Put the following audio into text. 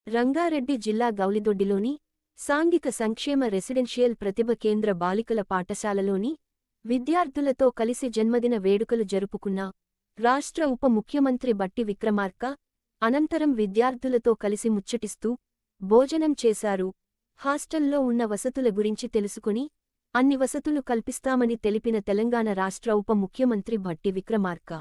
రంగారెడ్డి జిల్లా గౌలిదొడ్డిలోని సాంఘిక సంక్షేమ రెసిడెన్షియల్ ప్రతిభ కేంద్ర బాలికల పాఠశాలలోని విద్యార్థులతో కలిసి జన్మదిన వేడుకలు జరుపుకున్న రాష్ట్ర ఉప ముఖ్యమంత్రి బట్టి విక్రమార్క అనంతరం విద్యార్థులతో కలిసి ముచ్చటిస్తూ భోజనం చేశారు. హాస్టల్లో ఉన్న వసతుల గురించి తెలుసుకుని అన్ని వసతులు కల్పిస్తామని తెలిపిన తెలంగాణ రాష్ట్ర ఉప ముఖ్యమంత్రి బట్టి విక్రమార్క